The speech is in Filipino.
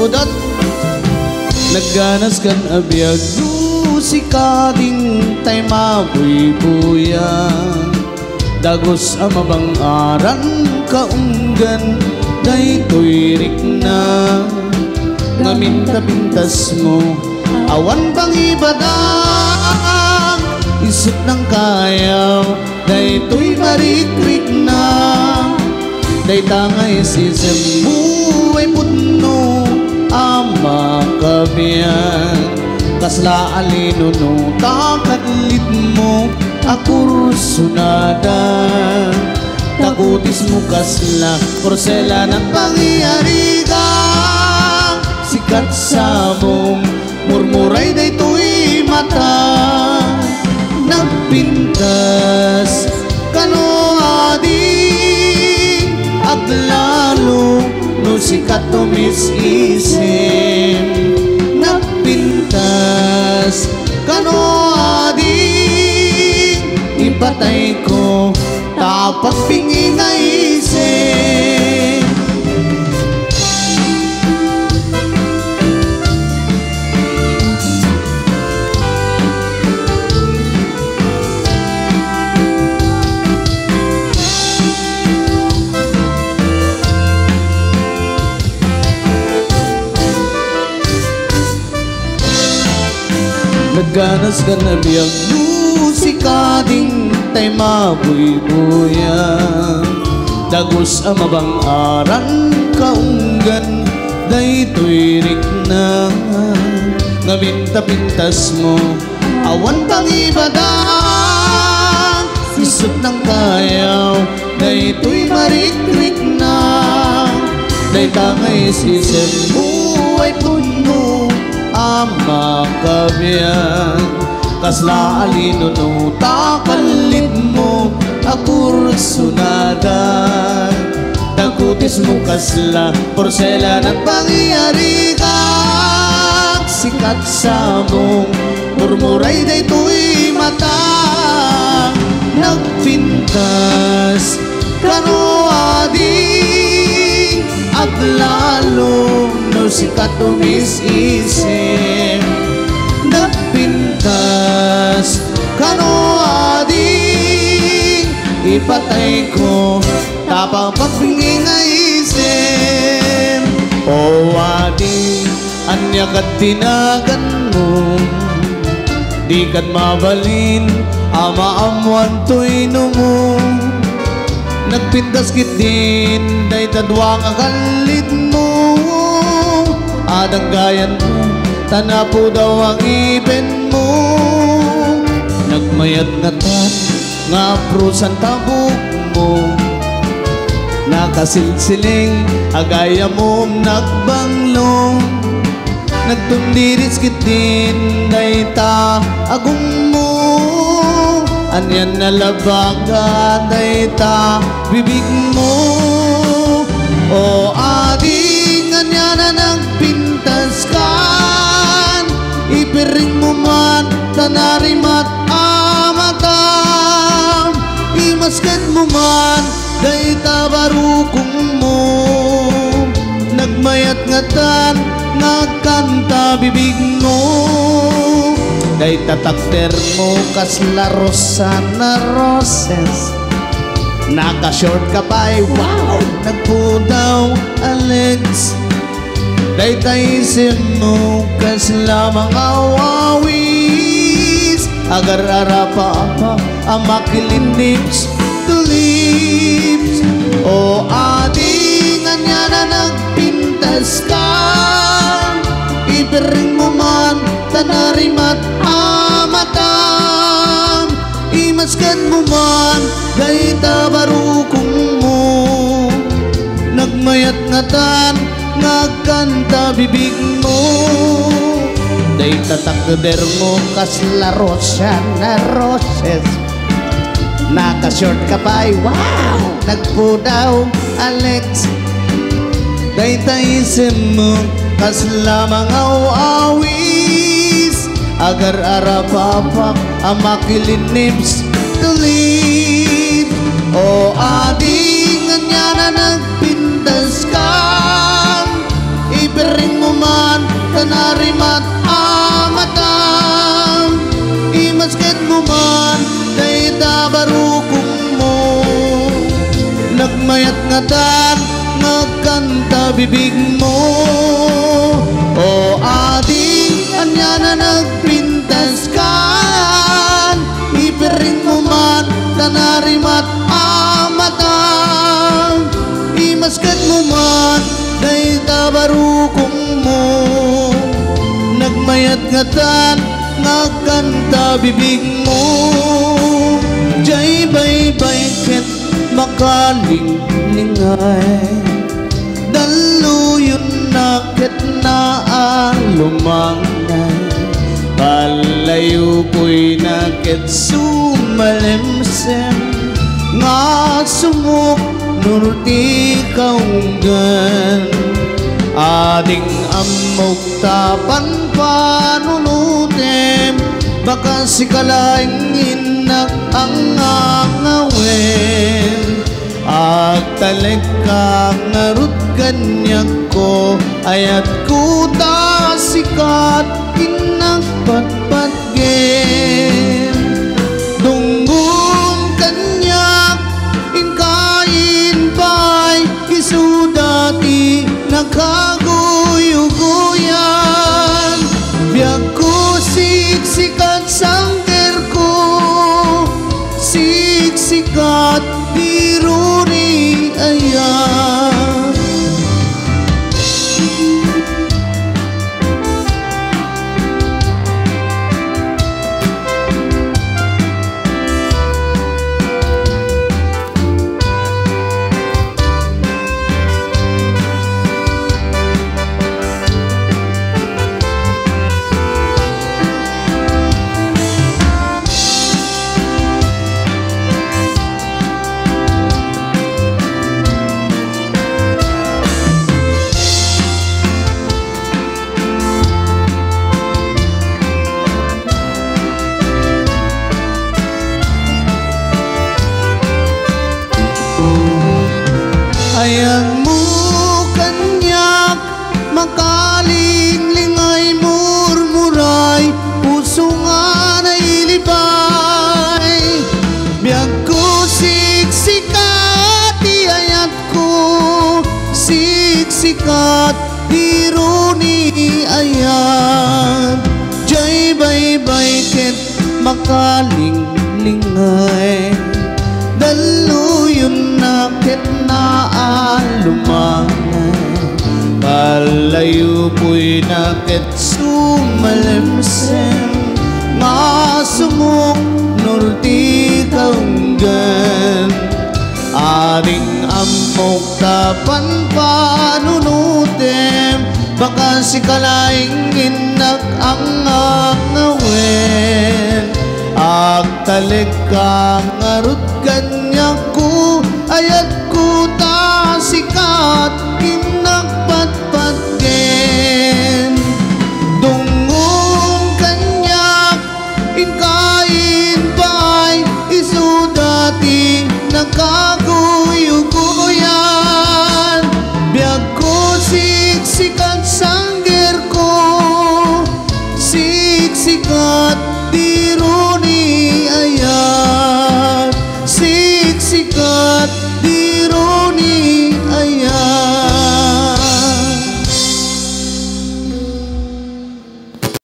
udot nagganas kan abiyag si kading tay mabuy-buyan dagos amabang aran kaunggan daytoy rikna ngaminta-pintas mo awan pang ibadang isip ng kayaw daytoy marikrik na daytangay sisem buhay putno ama kabiyan kasla alinuno takatlit mo akur sunada takutis mo kasla porsela ng pangyarigang sikat sa mong murmuray daytoy mata nagpintas kano ading aglalo no sikat tumis-isim nagpintas kano ading ipatay ko tapat pingin na isip nagganas ka na biyag musika ding tay mabuy-buyan dagos amabang aran kaunggan daytoy rikna ngaminta-pintas mo awan pang ibadang isip ng kayaw daytoy marikrik na daytangay sisem buhay puno ama kabiyan kasla alinuno takalit mo akur sunada takutis mo kasla porsela ng pangyarigang sikat sa mong murmuray daytoy mata nagpintas kano ading aglalo no sikat tumis-isim nagpintas kano ading ipatay ko tapang pagpingin na isip o ading anya kat tinagan mo di kat mabalin ama amuan to'y mo nagpintas kit din day tadwang agalit mo adang gayan mo tanapo daw ang ipin mo nagmayat nga tat nga prusan tabok mo nakasilsiling agaya mo nagbanglong nagtundiris kit din day ta agong mo anyan na labaga day ta bibig mo o ading anya na nagpintas kan ipiring mo man tanarimat amatam imasket mo man day ta barukong mo nagmayat ngatan nagkanta bibig mo day tatakter mo kasla rosa na roses naka-short ka pa'y wow nagpudaw Alex day taisim mo kasla mga wawis agar-ara pa ang makilin lips to lips o ading anya na nagpintas ka ipiring mo man tanarimat amatam imaskat mo man day tabarukong mo nagmayat ngatan nagkanta bibig mo day tatakder mo kasla rosa na roses naka-short ka pa'y wow nagpudaw Alex day taisim mo kasla mga awis agar-ara papak ang makilin lips to live o ading anya na nagpintas ka ipiring mo tanarimat amatang imasket mo man day tabarukong mo nagmayat nga tan nagkanta bibig mo o adi anya na nagpintas kan ipiring mo man tanarimat amatang imasket mo man day tabarukong mo nagmayat nga tan nagkanta bibig mo jay baybay ket makalingay daluyon na ket na alumangay palayo ko'y na ket sumalemsem nga sumuk nurti kaunggan ading amok tapan panunutem baka si kalaing inak ang angawin agtaleg ka ngarut ganyak ko ayat ko ta sikat inak patpatgen dunggong kanyak inkain pa'y isudati nagkaguyuguyan biag ko siksikat sangker ko siksikat diruni ayan ayang mo kanyak makalingling murmuray puso nga nailibay biag ko siksikat iayat ko siksikat diruni ayat jay baybay ket makalinglingay daluyon na ket na alumangay palayo po'y na ket sumalemsem nga sumuk nurti kaunggan ading amok tapan panunutem baka si kalaing inak ang angawin agtaleg ka ngarut ganyak ko ayat ko ta sikat inagpatpatgen dungong kanyak inkain pa'y isudati nagkaguyuguyan biag ko siksikat sangger ko siksikat diruni ayat siksikat